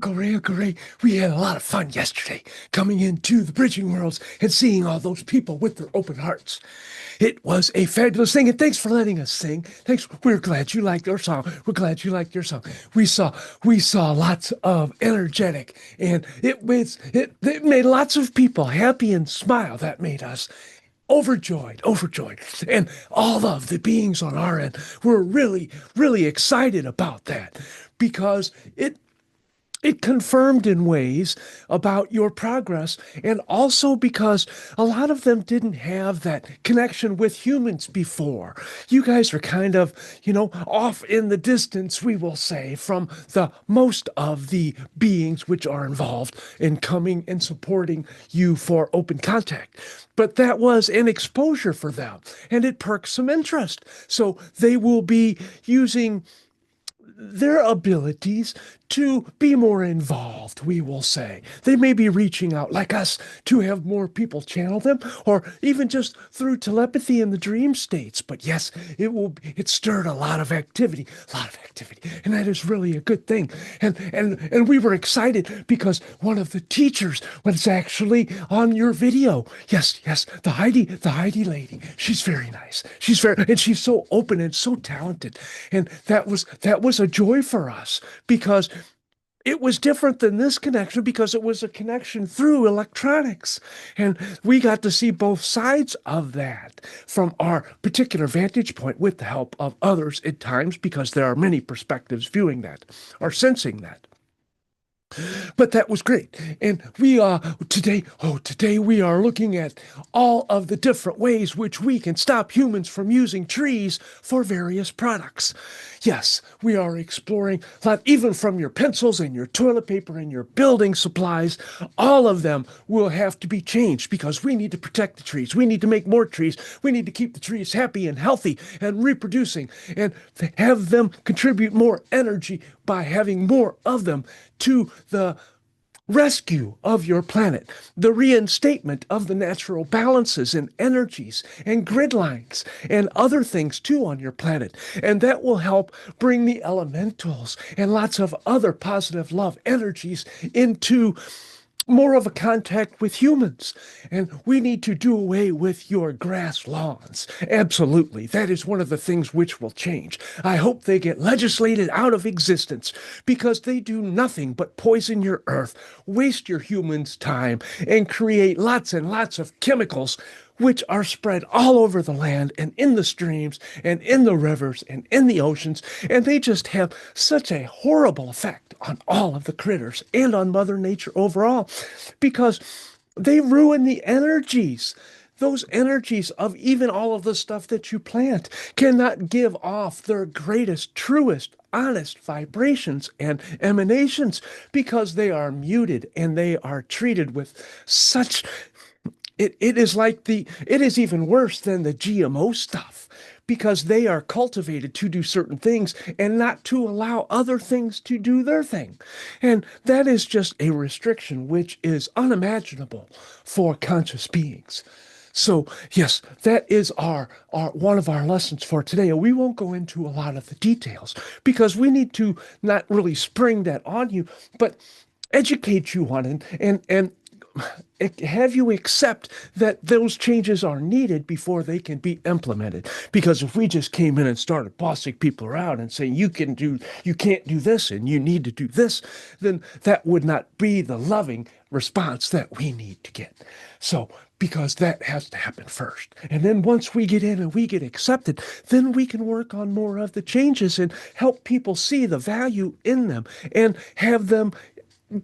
Correa, we had a lot of fun yesterday coming into the bridging worlds and seeing all those people with their open hearts. It was a fabulous thing, and thanks for letting us sing. Thanks. We're glad you liked our song. We're glad you liked your song. We saw lots of energetic, and it made lots of people happy and smile. That made us overjoyed. And all of the beings on our end were really excited about that because it confirmed in ways about your progress, and also because a lot of them didn't have that connection with humans before. You guys are kind of, off in the distance, we will say, from the most of the beings which are involved in coming and supporting you for open contact. But that was an exposure for them, and it perks some interest. So they will be using their abilities to be more involved, we will say. They may be reaching out like us to have more people channel them, or even just through telepathy in the dream states. But yes, it stirred a lot of activity, and that is really a good thing. And we were excited because one of the teachers was actually on your video. Yes, the Heidi lady. She's very nice. And she's so open and so talented. And that was a joy for us because it was different than this connection because it was a connection through electronics. And we got to see both sides of that from our particular vantage point with the help of others at times, because there are many perspectives viewing that or sensing that. But that was great. And we are today we are looking at all of the different ways which we can stop humans from using trees for various products. Yes, we are exploring that even from your pencils and your toilet paper and your building supplies, all of them will have to be changed because we need to protect the trees. We need to make more trees. We need to keep the trees happy and healthy and reproducing, and have them contribute more energy by having more of them to the rescue of your planet, the reinstatement of the natural balances and energies and grid lines and other things too on your planet. And that will help bring the elementals and lots of other positive love energies into more of a contact with humans. And we need to do away with your grass lawns. Absolutely. That is one of the things which will change. I hope they get legislated out of existence because they do nothing but poison your earth, waste your humans' time, and create lots and lots of chemicals which are spread all over the land and in the streams and in the rivers and in the oceans. And they just have such a horrible effect on all of the critters and on Mother Nature overall because they ruin the energies. Those energies of even all of the stuff that you plant cannot give off their greatest, truest, honest vibrations and emanations because they are muted and they are treated with such it is even worse than the GMO stuff because they are cultivated to do certain things and not to allow other things to do their thing. And that is just a restriction which is unimaginable for conscious beings. So yes, that is our one of our lessons for today. And we won't go into a lot of the details because we need to not really spring that on you, but educate you on it and have you accept that those changes are needed before they can be implemented. Because if we just came in and started bossing people around and saying you can't do this and you need to do this, then that would not be the loving response that we need to get. So because that has to happen first. And then once we get in and we get accepted, then we can work on more of the changes and help people see the value in them and have them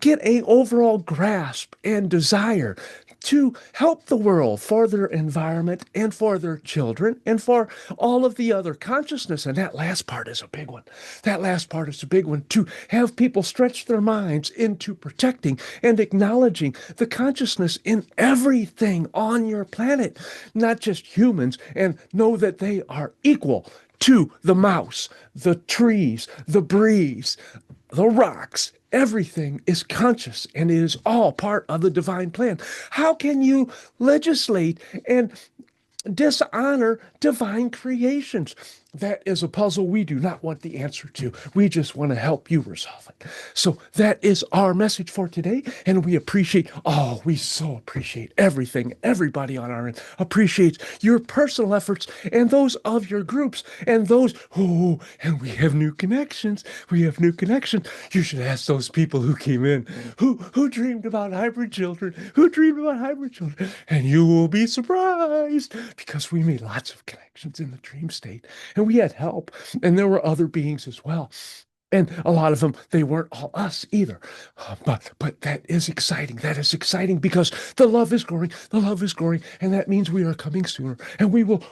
get an overall grasp and desire to help the world for their environment and for their children and for all of the other consciousness. And that last part is a big one. That last part is a big one, to have people stretch their minds into protecting and acknowledging the consciousness in everything on your planet, not just humans, and know that they are equal to the mouse, the trees, the breeze, the rocks. Everything is conscious and it is all part of the divine plan. How can you legislate and dishonor divine creations? that is a puzzle we do not want the answer to. We just want to help you resolve it. So that is our message for today. And we appreciate, oh, we so appreciate everything. Everybody on our end appreciates your personal efforts and those of your groups and those, oh, and we have new connections. We have new connections. You should ask those people who came in, who dreamed about hybrid children, who dreamed about hybrid children. And you will be surprised because we made lots of connections in the dream state. And we had help, and there were other beings as well. And a lot of them, they weren't all us either. But that is exciting. That is exciting because the love is growing. The love is growing, and that means we are coming sooner. And we will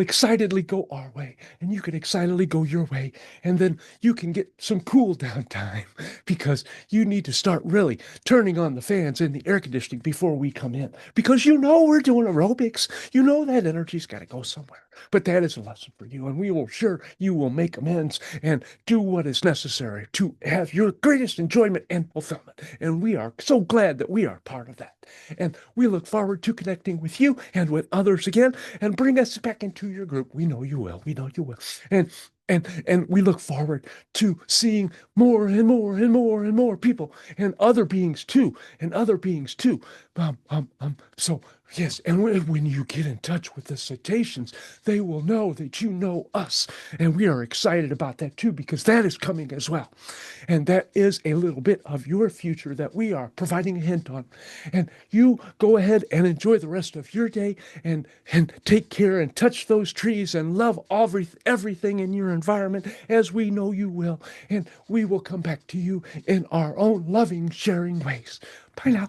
excitedly go our way, and you can excitedly go your way, and then you can get some cool down time because you need to start really turning on the fans and the air conditioning before we come in, because you know we're doing aerobics. You know that energy's got to go somewhere. But that is a lesson for you, and we will sure you will make amends and do what is necessary to have your greatest enjoyment and fulfillment. And we are so glad that we are part of that. And we look forward to connecting with you and with others again, and bring us back into your group. We know you will. We know you will. And we look forward to seeing more and more and more and more people and other beings too, and other beings too. So yes, and when you get in touch with the cetaceans, they will know that you know us, and we are excited about that too, because that is coming as well, and that is a little bit of your future that we are providing a hint on. And you go ahead and enjoy the rest of your day, and take care and touch those trees and love everything in your environment, as we know you will, and we will come back to you in our own loving, sharing ways. Bye now.